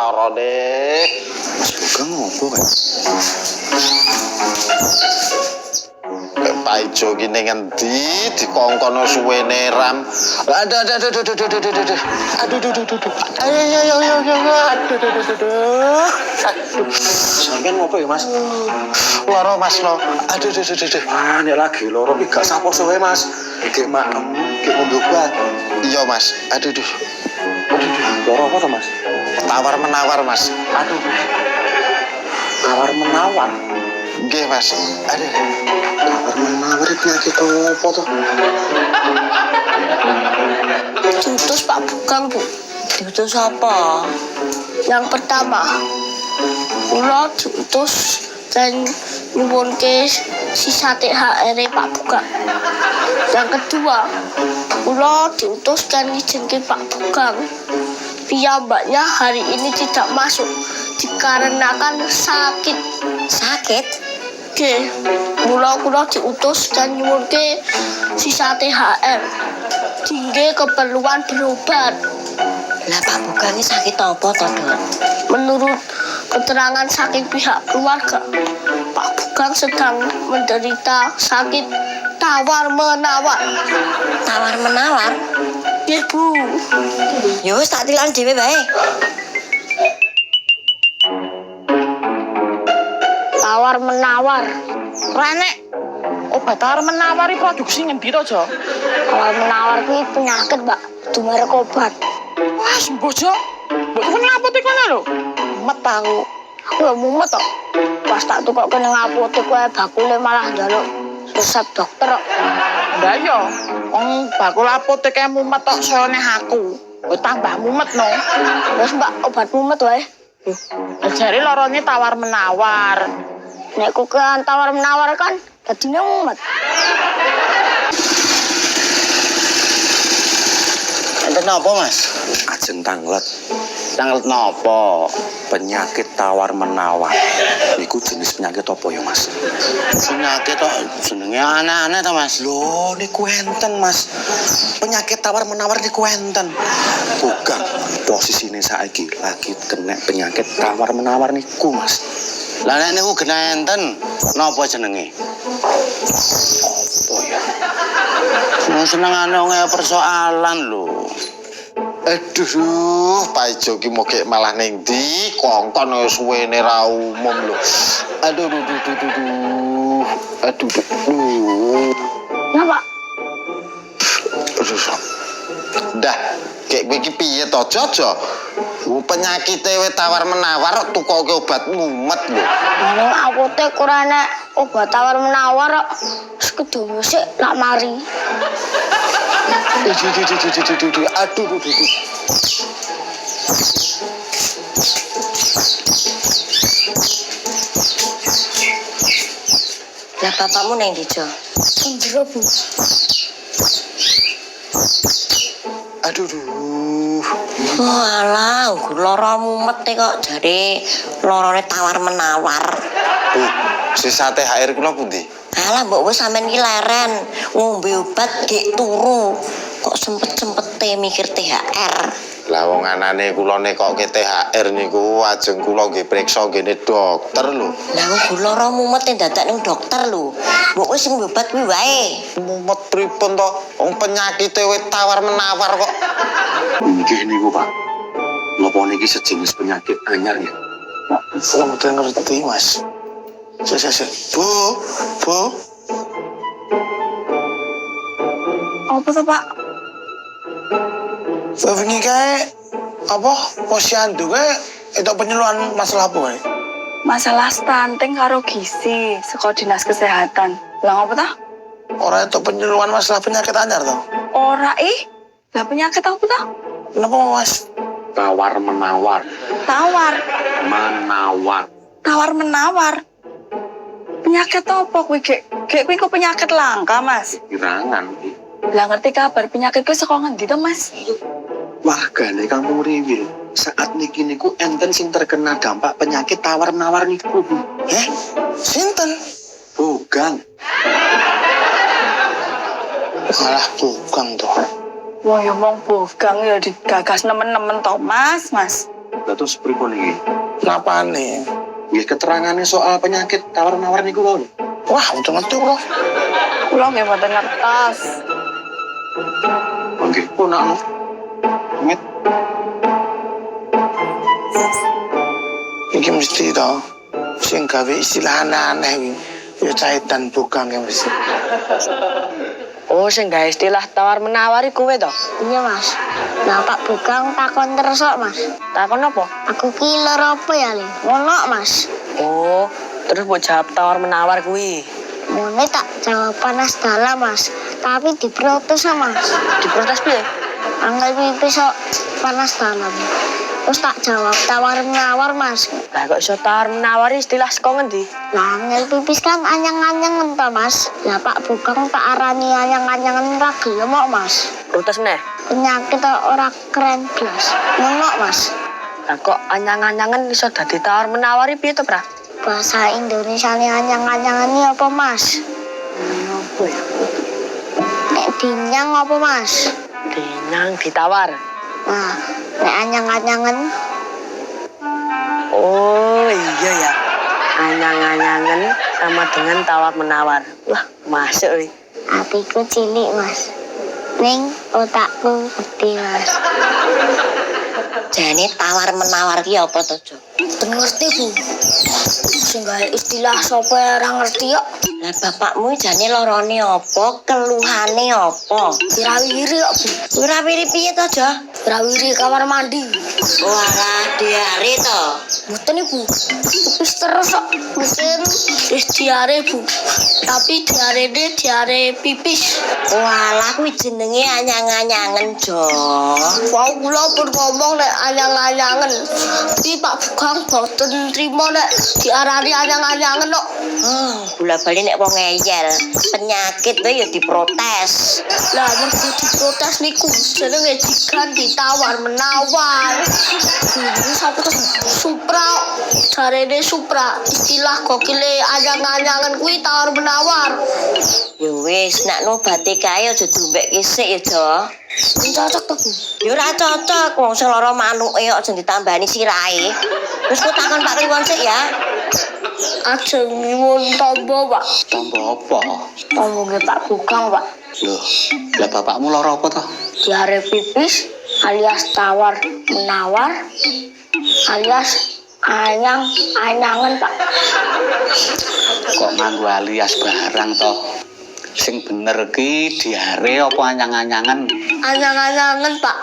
lara deh. Bukan ngopo kan? Pak Ijo gini ngendi dikongkono suwene ram. Aduh. Sampeyan ngopo ya, Mas? Lara Mas lo. Aduh. Ah, nek lagi loro iki gak sapo-sapo Mas. Gek maem, gek ngombe obat. Iya Mas. Aduh. Loro apa to, Mas? Tawar menawar Mas. Aduh. Tawar menawar. Nggih Mas. Aduh. Tawar menawar penyakit apa to? Diutus Pak Bukang, Bu. Diutus apa? Yang pertama, kula diutus dan nyuwunke sisa THR Pak Bukang. Yang kedua, kula diutus dan ngizinke Pak Bukang piyambaknya hari ini tidak masuk dikarenakan sakit. Sakit? Oke, kula diutus dan nyuwunke sisa THR tinggi keperluan berobat. Lah Pak Bukang ini sakit apa to, Dok? Menurut keterangan saking pihak keluarga, Pak Bukang sedang menderita sakit tawar-menawar. Tawar-menawar? Nggih, Bu. Ya wis tak tilan dhewe bae. Tawar-menawar. Renek, obat tawar-menawar iki produksi ngendi to, Jo? Tawar-menawar ini penyakit, Mbak. Kudu merek obat. Wah, sembuh, Jo. Mbok tuku nang apotek kono lho. Mumet aku. Aku ya mumet kok. Pas tak tukokke nang apotek kowe bakule malah njaluk resep dokter kok. Lah iya, wong bakul apotek e mumet tok soalnya aku. Wis tambah mumet no. Wes Mbak, obat mumet wae. Jare lorone tawar-menawar. Nek kukean tawar-menawar kan dadine mumet. Enten napa Mas? Ajeng tanglet. Tanglet napa? Penyakit tawar menawar. Niku jenis penyakit apa ya, Mas? Penyakit kok jenenge aneh-aneh to Mas. Loh, niku enten, Mas. Penyakit tawar menawar niku enten. Bukan. Posisine saiki lagi kena penyakit tawar menawar niku, Mas. Lah nek niku kena enten napa jenenge? Oh ya. Senengane wong persoalan lho. Aduh, Pak Ijo ki moge malah ning ndi kongkon suwene ra umum lho. Aduh. Napa? Dah, kayak begini piye to, Jojo? Penyakit tawar-menawar tukoke obat mumet lho. Nang apotek ora enek obat tawar-menawar kok. Wis kedowo sik nak mari. Aduh. Lah bapakmu nang ndi, Jo? Njero, Bu. Aduh. Oh alah, lara mumet kok jare lorone tawar-menawar. Bu, sisa THR kula pundi? Alah mbok wis sampean iki leren, ngombe obat gek turu. Kok sempet-sempete mikir THR. Lah wong anane kula nekoke THR niku ajeng kula nggih priksa ngene dokter lho. Lah kok lara mumet dadak ning dokter lho. Mbok wis ngombe obat kuwi wae. Mumet pripun to? Wong penyakite tawar-menawar kok. Nggih niku, Pak. Napa niki sejenis penyakit anyar ya? Saya mboten ngerti, Mas. Saya. Bu. Apa to, Pak? Wingi kae apa posyandu kae itu penyuluhan masalah apa kae? Masalah stunting karo gizi saka Dinas Kesehatan. Lah apa ta? Ora itu penyuluhan masalah penyakit anyar to. Ora lah penyakit apa ta? Kenapa Mas? Tawar menawar. Tawar menawar. Penyakit apa kuwi, Gek? Gek kuwi kok penyakit langka, Mas. Irangan. Lah ngerti kabar penyakit kuwi saka ngendi to, Mas? Wargane kampung Riwil saat niki niku enten sing terkena dampak penyakit tawar menawar niku, Bu. Sinten? Bukan. Malah bukan to. Wah, ya wong bogang ya digagas nemen-nemen to, Mas. Lah terus pripun iki? Napane? Nggih keterangane soal penyakit tawar-menawar niku lho. Wah, udah ngerti bro. Kula nggih mboten ngertos. Nggih, punakno. Mit Iki mesti to. Sing gawe istilah aneh-aneh iki. Ya caitan bukan yang mesti. Oh, sing gawe istilah tawar-menawar iku kowe to? Iya mas. Nah Pak Bukang takon terus kok mas. Takon apa? Aku ki lara apa ya Le? Ngono mas. Oh, terus mbok jawab tawar-menawar kuwi. Mune tak jawab panas dalam mas. Tapi diprotes mas. Diprotes piye? Angel pipis kok panas dalam. Terus tak jawab tawar-menawar mas. Lah kok iso tawar-menawar istilah saka ngendi? Lah angel pipis kan anyang-anyangan to mas. Lah Pak Bukang tak arani anyang-anyangan ra gelem kok mas. Protes meneh. Penyakit ora keren blas. Ngono mas. Lah kok anyang-anyangan iso dadi tawar-menawar piye to, Pra? Bahasa Indonesia ini anyang-anyangan ini apa mas? Apa ya? Nek dinyang apa mas? Dinyang ditawar. Nah, nek anyang-anyangan Oh iya ya, anyang-anyangan sama dengan tawar-menawar. Wah, masuk nih. hatiku cilik mas. Ning otakku gede mas. Jane tawar-menawar ki apa to, Jo? Ngerti bu? Sing gawe istilah sapa ora ngerti kok. Lah bapakmu jane lorone apa, keluhane apa? Wirawiri kok bu. Wirawiri piye to, Jo? Wirawiri kamar mandi. Wah, diare to. Mboten ibu. Pipis terus kok. Mungkin wis diare bu. Tapi diare pipis. Walah kuwi jenenge anyang-anyangen, Jo. Wau kula pun ngomong nek anyang-anyangen. Iki Pak Bukang boten trimo nek diarani anyang-anyangen kok. Bola-bali nek wong ngeyel, penyakit wae ya diprotes. Lah mergo diprotes niku jenenge diganti tawar-menawar. Ini sapa to? Supra. Jarene Supra. Istilah gokile anyang-anyangen kuwi tawar-menawar. Ya wis, nek nobate kae aja diombek isik ya, Jo. Cocok to, Bu? Ya ora cocok, wong sing lara manuke kok aja ditambani sirahe. Wis kok takon Pak Kliwon sik ya. Ajeng nyuwun tombo, Pak. Tambah apa? Tombo nggih Pak Bukang, Pak. Loh, lah bapakmu lara apa to? Diare pipis alias tawar-menawar alias anyang-anyangan, Pak. Kok nganggo alias barang to? Sing bener ki diare apa anyang-anyangan? Anyang-anyangan, Pak.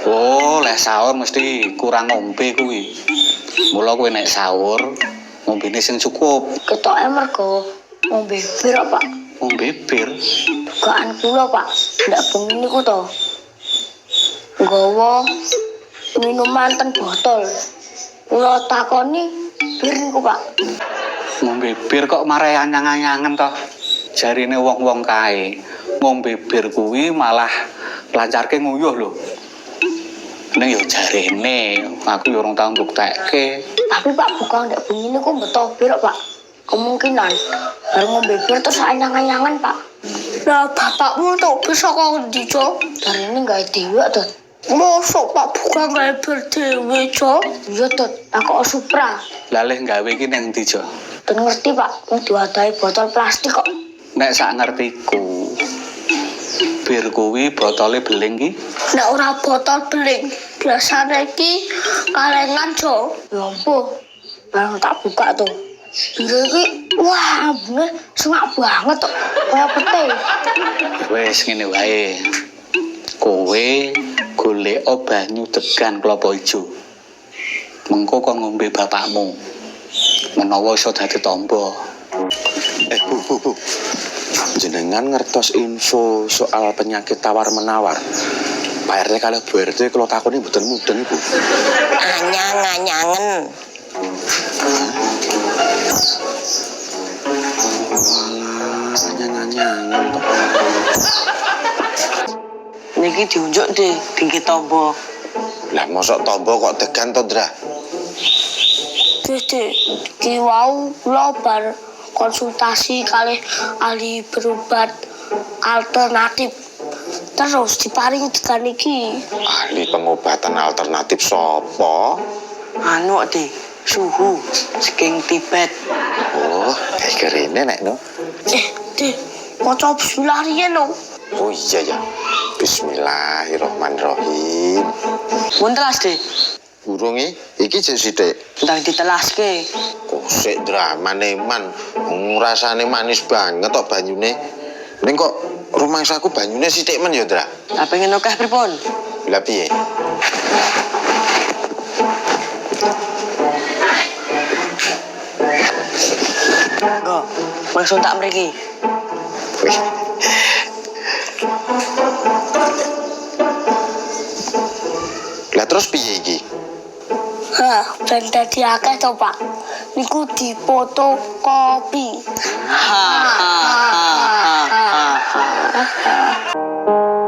Oh, lek sahur mesti kurang ngombe kuwi. Mula kowe nek sahur ngombene sing cukup. Ketoke mergo ngombe bir, Pak. Ngombe bir. Dugaan kula, Pak. Ndak bengi niku to. Nggawa minuman ten botol. Kula takoni bir niku, Pak. Ngombe bir kok marai anyang-anyangan to? Jarine wong-wong kae ngombe bir kuwi malah lancarke nguyuh lho. Ning yo jarene aku yo urung tau mbuktekke. Tapi Pak Bukang ndak bengi niku beto bir, Pak. Kemungkinan baru ngombe bir terus anyang-anyangan, Pak. Lah bapakmu tuh bisa kok ndi, Cok? Dari ini gawe dhewe to. Mosok Pak Bukang gawe bir dhewe, Cok? Iya, Tut. Aku Supra. Lah leh gawe ki nang ndi, Jo? Dan ngerti, Pak, mau diwadahi botol plastik kok. Nek sak ngertiku bir kuwi botole beling ki. Nek ora botol beling, biasane iki kalengan, Cok. Ya ampun. Barang tak buka tuh. Bir iki wah, ambune semak banget kok. Kaya pete. Wis ngene wae. Kowe golek banyu degan klapa ijo. Mengko kon ngombe bapakmu. Menawa iso dadi tamba. Bu. Jenengan ngertos info soal penyakit tawar-menawar. Pak RT kalau Bu RT kalau takoni mboten mudeng Ibu. Anyang-anyangen. Anyang-anyangan to. Niki diunjuk deh, tinggi tombo. Lah mosok tombo kok degan to, Dra? Dede, iki wau kula bar konsultasi kali ahli berobat alternatif. Terus diparingi tekan iki. Ahli pengobatan alternatif sopo? Anu deh, suhu, saking Tibet. Oh, kerene nek no. Deh, maca bismillah riyen no. Oh iya ya. Bismillahirrahmanirrahim. Mun telas deh, Burungi, iki jek sithik. ndang ditelaske. Kosek drama neman. Rasane manis banget kok banyune. Ning kok rumangsaku banyune sithik men ya, Dra. Lah pengen akeh pripun? Lah piye? Nggo, langsung tak mriki. Wih. Lah terus piye iki? Hah, ben dadi akeh to, Pak. Niku difotokopi. Ha ha ha ha ha.